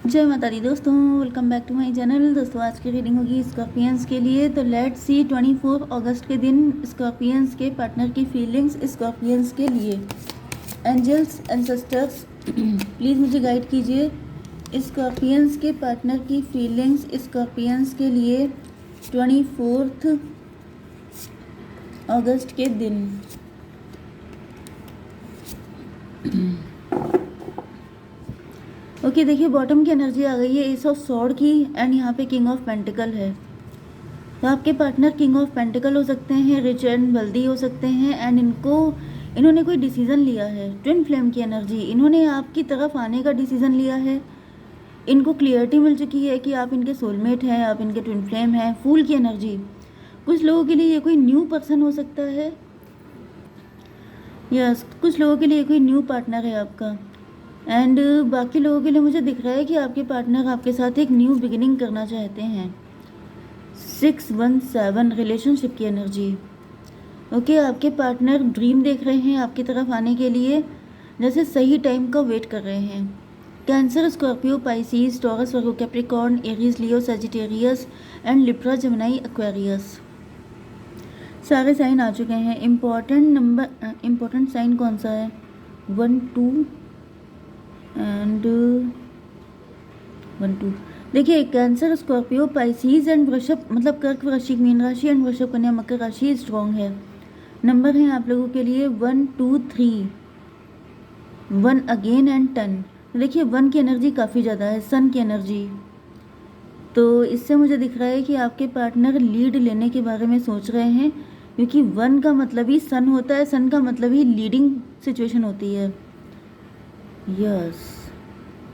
जय माता दी दोस्तों, welcome back to my channel. दोस्तों आज की रीडिंग होगी स्कॉर्पियंस के लिए। तो लेट्स सी 24 अगस्त के दिन स्कॉर्पियंस के पार्टनर की फीलिंग्स स्कॉर्पियंस के लिए। एंजल्स एंसेस्टर्स प्लीज़ मुझे गाइड कीजिए स्कॉर्पियंस के पार्टनर की फीलिंग्स स्कॉर्पियंस के लिए 24 अगस्त के दिन। ओके देखिए, बॉटम की एनर्जी आ गई है एस ऑफ सॉर्ड की, एंड यहाँ पे किंग ऑफ पेंटिकल है। तो आपके पार्टनर किंग ऑफ पेंटिकल हो सकते हैं, रिच एंड वेल्दी हो सकते हैं, एंड इन्होंने कोई डिसीजन लिया है। ट्विन फ्लेम की एनर्जी, इन्होंने आपकी तरफ आने का डिसीजन लिया है। इनको क्लियरिटी मिल चुकी है कि आप इनके सोलमेट हैं, आप इनके ट्विन फ्लेम हैं। फूल की एनर्जी, कुछ लोगों के लिए ये कोई न्यू पर्सन हो सकता है। यस, कुछ लोगों के लिए कोई न्यू पार्टनर है आपका। एंड बाकी लोगों के लिए मुझे दिख रहा है कि आपके पार्टनर आपके साथ एक न्यू बिगिनिंग करना चाहते हैं। 617 रिलेशनशिप की एनर्जी। ओके, आपके पार्टनर ड्रीम देख रहे हैं आपकी तरफ आने के लिए, जैसे सही टाइम का वेट कर रहे हैं। Cancer, Scorpio, Pisces, taurus, Virgo, Capricorn, Aries, Leo, Sagittarius and Libra, जमिनी, एक्वेरियस, सारे साइन आ चुके हैं। इम्पोर्टेंट साइन कौन सा है? 1 2 एंड 1 2। देखिए, कैंसर, स्कॉर्पियो, पाइसिस एंड वृषभ, मतलब कर्क, वृश्चिक, मीन राशि एंड वृषभ, कन्या, मकर राशि स्ट्रॉन्ग है। नंबर हैं आप लोगों के लिए 1 2 3, 1 अगेन एंड 10। देखिए 1 की एनर्जी काफ़ी ज़्यादा है, सन की एनर्जी। तो इससे मुझे दिख रहा है कि आपके पार्टनर लीड लेने के बारे में सोच रहे हैं, क्योंकि 1 का मतलब ही सन होता है, सन का मतलब ही लीडिंग सिचुएशन होती है। यस,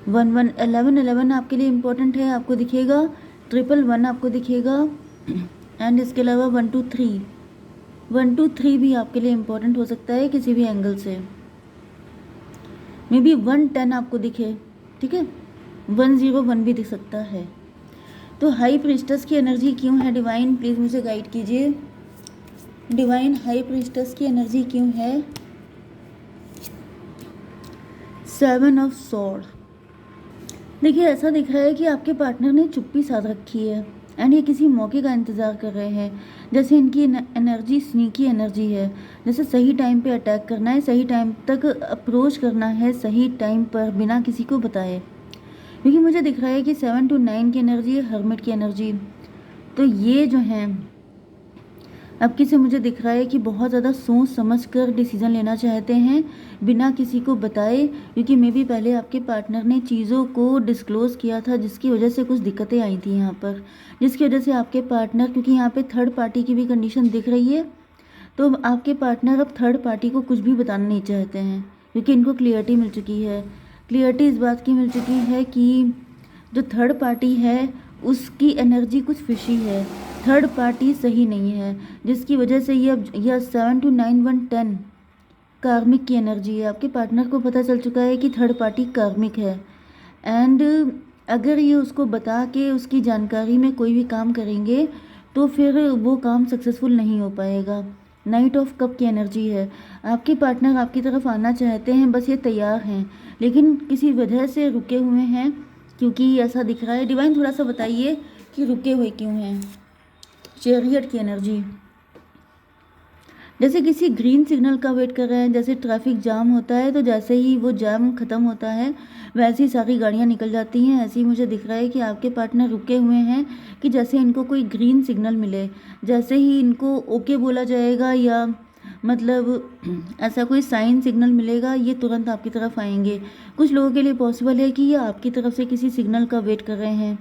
1 1 11 11 आपके लिए इम्पोर्टेंट है, आपको दिखेगा। 1 आपको दिखेगा। एंड इसके अलावा 1 2 3, 1 2 3 भी आपके लिए इम्पोर्टेंट हो सकता है किसी भी एंगल से। मे बी 1 10 आपको दिखे, ठीक है। 1 0 1 भी दिख सकता है। तो हाई प्रिस्टस की एनर्जी क्यों है डिवाइन? प्लीज़ मुझे गाइड कीजिए। डिवाइन, हाई प्रिस्टस की एनर्जी क्यों है? 7 ऑफ सॉर्ड। देखिए, ऐसा दिख रहा है कि आपके पार्टनर ने चुप्पी साध रखी है, एंड ये किसी मौके का इंतज़ार कर रहे हैं। जैसे इनकी एनर्जी स्नीकी एनर्जी है, जैसे सही टाइम पे अटैक करना है, सही टाइम तक अप्रोच करना है, सही टाइम पर बिना किसी को बताए। क्योंकि मुझे दिख रहा है कि 7 to 9 की एनर्जी है, हर्मिट की एनर्जी। तो ये जो हैं, अब किसी मुझे दिख रहा है कि बहुत ज़्यादा सोच समझ कर डिसीज़न लेना चाहते हैं बिना किसी को बताए, क्योंकि मे बी पहले आपके पार्टनर ने चीज़ों को डिस्क्लोज़ किया था, जिसकी वजह से कुछ दिक्कतें आई थी यहाँ पर, जिसकी वजह से आपके पार्टनर, क्योंकि यहाँ पे थर्ड पार्टी की भी कंडीशन दिख रही है, तो आपके पार्टनर अब थर्ड पार्टी को कुछ भी बताना नहीं चाहते हैं, क्योंकि इनको क्लियरिटी मिल चुकी है। क्लियरिटी इस बात की मिल चुकी है कि जो थर्ड पार्टी है उसकी एनर्जी कुछ फिशी है, थर्ड पार्टी सही नहीं है, जिसकी वजह से यह 7 to 9 1 10 कार्मिक की एनर्जी है। आपके पार्टनर को पता चल चुका है कि थर्ड पार्टी कार्मिक है, एंड अगर ये उसको बता के उसकी जानकारी में कोई भी काम करेंगे तो फिर वो काम सक्सेसफुल नहीं हो पाएगा। नाइट ऑफ कप की एनर्जी है। आपके पार्टनर आपकी तरफ आना चाहते हैं, बस ये तैयार हैं, लेकिन किसी वजह से रुके हुए हैं, क्योंकि ऐसा दिख रहा है। डिवाइन थोड़ा सा बताइए कि रुके हुए क्यों हैं। चैरियट की एनर्जी, जैसे किसी ग्रीन सिग्नल का वेट कर रहे हैं, जैसे ट्रैफिक जाम होता है तो जैसे ही वो जाम ख़त्म होता है वैसे ही सारी गाड़ियाँ निकल जाती हैं। ऐसे ही मुझे दिख रहा है कि आपके पार्टनर रुके हुए हैं कि जैसे इनको कोई ग्रीन सिग्नल मिले, जैसे ही इनको ओके बोला जाएगा या मतलब ऐसा कोई साइन सिग्नल मिलेगा, ये तुरंत आपकी तरफ आएंगे। कुछ लोगों के लिए पॉसिबल है कि ये आपकी तरफ से किसी सिग्नल का वेट कर रहे हैं।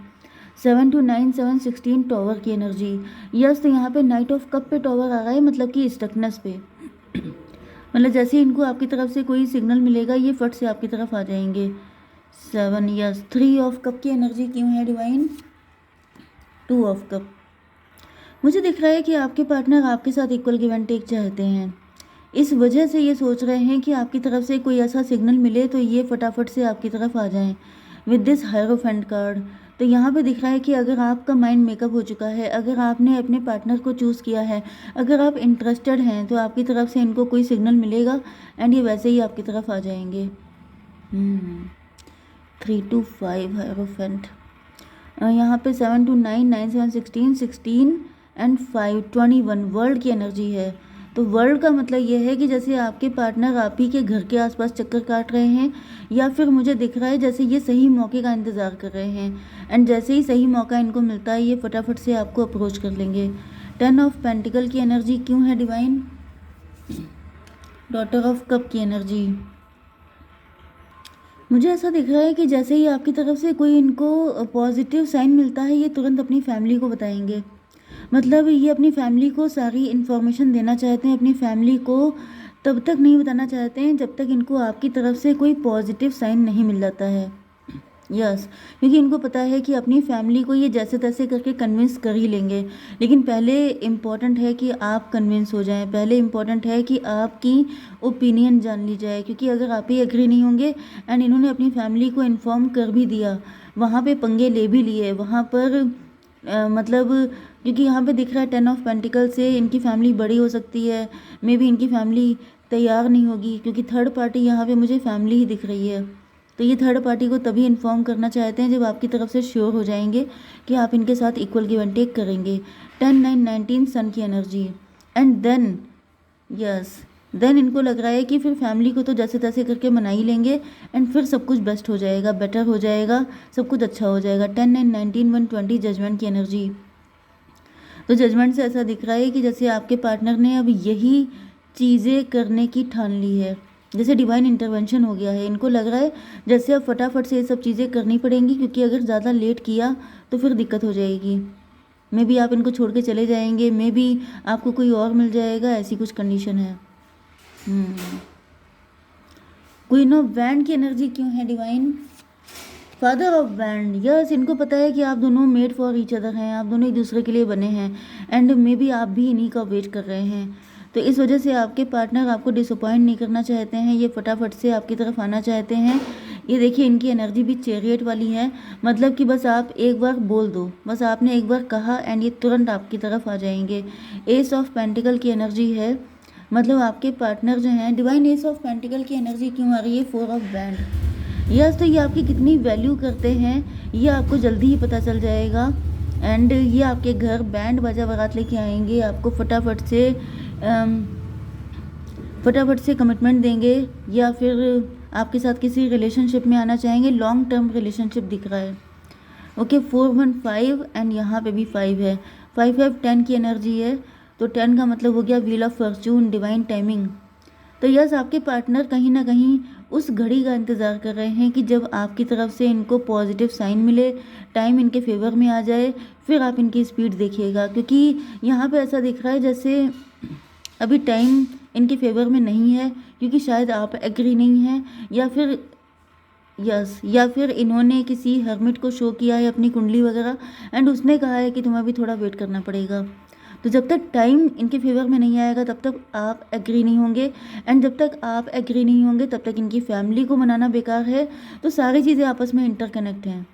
7 to 9 7 16 टॉवर की एनर्जी। यस, तो यहाँ पे नाइट ऑफ कप पे टॉवर आ रहा है, मतलब कि स्टकनेस पे। मतलब जैसे ही इनको आपकी तरफ से कोई सिग्नल मिलेगा ये फट से आपकी तरफ आ जाएंगे। 7, यस। 3 ऑफ कप की एनर्जी क्यों है डिवाइन? 2 of cup. मुझे दिख रहा है कि आपके पार्टनर आपके साथ इक्वल गिव एंड टेक चाहते हैं, इस वजह से ये सोच रहे हैं कि आपकी तरफ से कोई ऐसा सिग्नल मिले तो ये फटाफट से आपकी तरफ आ जाएं विद दिस हायरोफेंट कार्ड। तो यहाँ पे दिख रहा है कि अगर आपका माइंड मेकअप हो चुका है, अगर आपने अपने पार्टनर को चूज़ किया है, अगर आप इंटरेस्टेड हैं, तो आपकी तरफ से इनको कोई सिग्नल मिलेगा एंड ये वैसे ही आपकी तरफ आ जाएंगे। 3 to 5 हायरोफेंट। यहाँ पे 7 to 9, 9 7 16, 16 एंड 5 21 वर्ल्ड की एनर्जी है। तो वर्ल्ड का मतलब ये है कि जैसे आपके पार्टनर आप ही के घर के आसपास चक्कर काट रहे हैं, या फिर मुझे दिख रहा है जैसे ये सही मौके का इंतज़ार कर रहे हैं, एंड जैसे ही सही मौका इनको मिलता है ये फटाफट से आपको अप्रोच कर लेंगे। 10 ऑफ पेंटिकल की एनर्जी क्यों है डिवाइन? डॉटर ऑफ कप की एनर्जी। मुझे ऐसा दिख रहा है कि जैसे ही आपकी तरफ से कोई इनको पॉजिटिव साइन मिलता है ये तुरंत अपनी फैमिली को बताएंगे। मतलब ये अपनी फैमिली को सारी इन्फॉर्मेशन देना चाहते हैं, अपनी फैमिली को तब तक नहीं बताना चाहते हैं जब तक इनको आपकी तरफ से कोई पॉजिटिव साइन नहीं मिल जाता है। यस, क्योंकि इनको पता है कि अपनी फैमिली को ये जैसे तैसे करके कन्विंस कर ही लेंगे, लेकिन पहले इम्पॉर्टेंट है कि आप कन्विंस हो जाएं, पहले इम्पॉर्टेंट है कि आपकी ओपिनियन जान ली जाए। क्योंकि अगर आप ही एग्री नहीं होंगे एंड इन्होंने अपनी फैमिली को इन्फॉर्म कर भी दिया, वहाँ पे पंगे ले भी लिए, वहाँ पर मतलब क्योंकि यहाँ पे दिख रहा है 10 ऑफ पेंटिकल से इनकी फैमिली बड़ी हो सकती है, मे बी इनकी फैमिली तैयार नहीं होगी, क्योंकि थर्ड पार्टी यहाँ पे मुझे फैमिली ही दिख रही है। तो ये थर्ड पार्टी को तभी इन्फॉर्म करना चाहते हैं जब आपकी तरफ से श्योर हो जाएंगे कि आप इनके साथ इक्वल गिव एंड टेक करेंगे। 10 9 19 सन की energy, and then yes, then इनको लग रहा है कि फिर फैमिली को तो जैसे तैसे करके मना ही लेंगे एंड फिर सब कुछ बेस्ट हो जाएगा, बेटर हो जाएगा, सब कुछ अच्छा हो जाएगा। 10 9 19 120 जजमेंट की एनर्जी। तो जजमेंट से ऐसा दिख रहा है कि जैसे आपके पार्टनर ने अब यही चीज़ें करने की ठान ली है, जैसे डिवाइन इंटरवेंशन हो गया है। इनको लग रहा है जैसे अब फटाफट से ये सब चीज़ें करनी पड़ेंगी, क्योंकि अगर ज़्यादा लेट किया तो फिर दिक्कत हो जाएगी। मे बी आप इनको छोड़ के चले जाएंगे, मे बी आपको कोई और मिल जाएगा, ऐसी कुछ कंडीशन है। क्वीन ऑफ वैंड की एनर्जी क्यों है divine? Father of wand. Yes, इनको पता है कि आप दोनों मेड फॉर ईच अदर हैं, आप दोनों एक दूसरे के लिए बने हैं, एंड मे बी आप भी इन्हीं का वेट कर रहे हैं। तो इस वजह से आपके पार्टनर आपको डिसअपॉइंट नहीं करना चाहते हैं, ये फटाफट से आपकी तरफ आना चाहते हैं। ये देखिए इनकी एनर्जी भी चैरियट वाली है, मतलब कि बस आप एक बार बोल दो, बस आपने एक बार कहा एंड ये तुरंत आपकी तरफ आ जाएंगे। एस ऑफ पेंटिकल की एनर्जी है, मतलब आपके पार्टनर जो हैं। डिवाइन एस ऑफ पेंटिकल की एनर्जी क्यों आ रही है? 4 ऑफ बैंड। यस, तो ये आपकी कितनी वैल्यू करते हैं ये आपको जल्दी ही पता चल जाएगा, एंड ये आपके घर बैंड बाजा बारात लेके आएंगे, आपको फटाफट से कमिटमेंट देंगे, या फिर आपके साथ किसी रिलेशनशिप में आना चाहेंगे। लॉन्ग टर्म रिलेशनशिप दिख रहा है। ओके, 4 1 5 एंड यहाँ पे भी 5 है। 5 5 10 की एनर्जी है, तो 10 का मतलब हो गया wheel of Fortune, divine timing. तो यस, आपके पार्टनर कहीं ना कहीं उस घड़ी का इंतज़ार कर रहे हैं कि जब आपकी तरफ से इनको पॉजिटिव साइन मिले, टाइम इनके फेवर में आ जाए, फिर आप इनकी स्पीड देखिएगा। क्योंकि यहाँ पे ऐसा दिख रहा है जैसे अभी टाइम इनके फेवर में नहीं है, क्योंकि शायद आप एग्री नहीं हैं, या फिर या फिर इन्होंने किसी हर्मिट को शो किया है अपनी कुंडली वगैरह, एंड उसने कहा है कि तुम्हें अभी थोड़ा वेट करना पड़ेगा। तो जब तक टाइम इनके फेवर में नहीं आएगा तब तक आप एग्री नहीं होंगे, एंड जब तक आप एग्री नहीं होंगे तब तक इनकी फैमिली को मनाना बेकार है। तो सारी चीज़ें आपस में इंटरकनेक्ट हैं,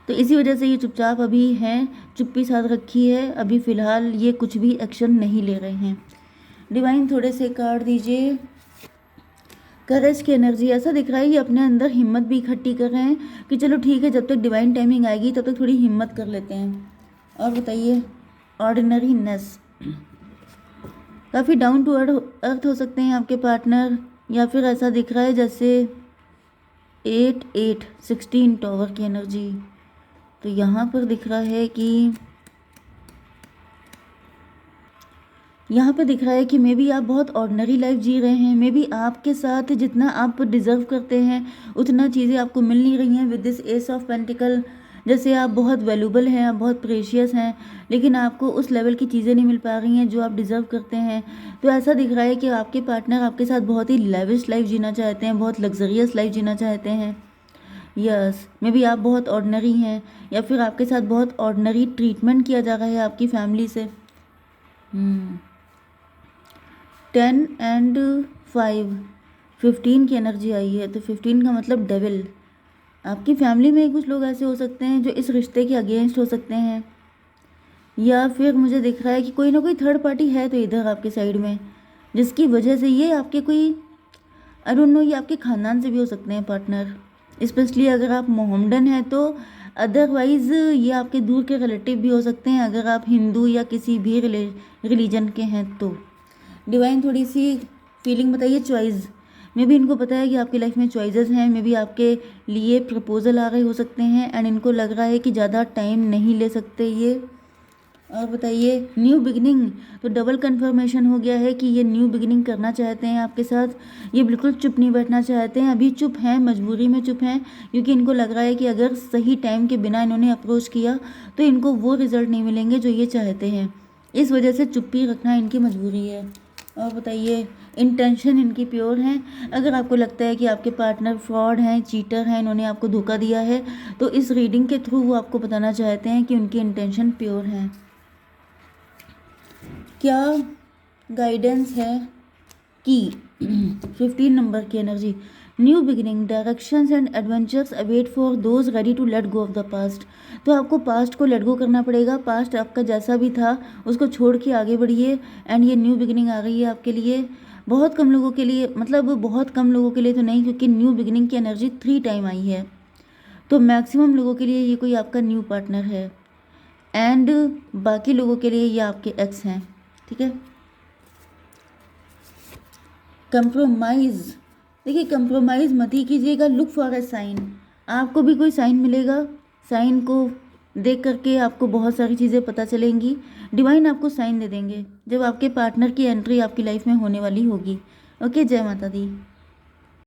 तो इसी वजह से ये चुपचाप अभी हैं, चुप्पी साध रखी है, अभी फ़िलहाल ये कुछ भी एक्शन नहीं ले रहे हैं। डिवाइन थोड़े से कार्ड दीजिए। करेज की एनर्जी, ऐसा दिख रहा है ये अपने अंदर हिम्मत भी इकट्ठी कर रहे हैं कि चलो ठीक है, जब तक डिवाइन टाइमिंग आएगी तब तक थोड़ी हिम्मत कर लेते हैं। और बताइए, ऑर्डिनरीनेस, काफ़ी डाउन टू अर्थ हो सकते हैं आपके पार्टनर, या फिर ऐसा दिख रहा है जैसे 8 8 16 टॉवर की एनर्जी। तो यहाँ पर दिख रहा है कि यहाँ पे दिख रहा है कि मे बी आप बहुत ऑर्डिनरी लाइफ जी रहे हैं, मे बी आपके साथ जितना आप डिज़र्व करते हैं उतना चीज़ें आपको मिल नहीं रही हैं with this S of pentacle. जैसे आप बहुत वैल्यूबल हैं, आप बहुत प्रेशियस हैं, लेकिन आपको उस लेवल की चीज़ें नहीं मिल पा रही हैं जो आप डिज़र्व करते हैं। तो ऐसा दिख रहा है कि आपके पार्टनर आपके साथ बहुत ही लेविश लाइफ जीना चाहते हैं, बहुत लग्जरियस लाइफ जीना चाहते हैं। यस, मे बी आप बहुत ऑर्डिनरी हैं, या फिर आपके साथ बहुत ऑर्डिनरी ट्रीटमेंट किया जा रहा है आपकी फैमिली से। 10 एंड 5 15 की एनर्जी आई है, तो 15 का मतलब डेविल। आपकी फैमिली में कुछ लोग ऐसे हो सकते हैं जो इस रिश्ते के अगेंस्ट हो सकते हैं, या फिर मुझे दिख रहा है कि कोई ना कोई थर्ड पार्टी है तो इधर आपके साइड में, जिसकी वजह से ये आपके कोई आई डोंट नो, ये आपके ख़ानदान से भी हो सकते हैं पार्टनर, स्पेशली अगर आप मोहम्मडन हैं तो। अदरवाइज़ ये आपके दूर के रिलेटिव भी हो सकते हैं अगर आप हिंदू या किसी भी रिलीजन के हैं तो। डिवाइन थोड़ी सी फीलिंग बताइए चॉइस में भी। इनको पता है कि आपकी लाइफ में चॉइसेस हैं, मे बी आपके लिए प्रपोजल आ रहे हो सकते हैं एंड इनको लग रहा है कि ज़्यादा टाइम नहीं ले सकते ये। और बताइए न्यू बिगिनिंग, तो डबल कंफर्मेशन हो गया है कि ये न्यू बिगिनिंग करना चाहते हैं आपके साथ। ये बिल्कुल चुप नहीं बैठना चाहते हैं, अभी चुप हैं, मजबूरी में चुप हैं, क्योंकि इनको लग रहा है कि अगर सही टाइम के बिना इन्होंने अप्रोच किया तो इनको वो रिजल्ट नहीं मिलेंगे जो ये चाहते हैं। इस वजह से चुप्पी रखना इनकी मजबूरी है। और बताइए इंटेंशन इनकी प्योर हैं। अगर आपको लगता है कि आपके पार्टनर फ्रॉड हैं, चीटर हैं, इन्होंने आपको धोखा दिया है, तो इस रीडिंग के थ्रू वो आपको बताना चाहते हैं कि उनकी इंटेंशन प्योर हैं। क्या गाइडेंस है कि 15 नंबर की energy, new beginning, directions and adventures await for those ready to let go of the past. तो आपको पास्ट को लेट गो करना पड़ेगा। पास्ट आपका जैसा भी था उसको छोड़ के आगे बढ़िए एंड ये न्यू बिगिनिंग आ गई है आपके लिए। बहुत कम लोगों के लिए, मतलब बहुत कम लोगों के लिए तो नहीं, क्योंकि न्यू बिगिनिंग की एनर्जी 3 टाइम आई है, तो मैक्सिमम लोगों के लिए ये कोई आपका न्यू पार्टनर है एंड बाकी लोगों के लिए ये आपके एक्स हैं। ठीक है। कंप्रोमाइज़, देखिए कंप्रोमाइज़ मत ही कीजिएगा, लुक फॉर ए साइन। आपको भी कोई साइन मिलेगा, साइन को देख करके आपको बहुत सारी चीज़ें पता चलेंगी। डिवाइन आपको साइन दे देंगे जब आपके पार्टनर की एंट्री आपकी लाइफ में होने वाली होगी। ओके, जय माता दी।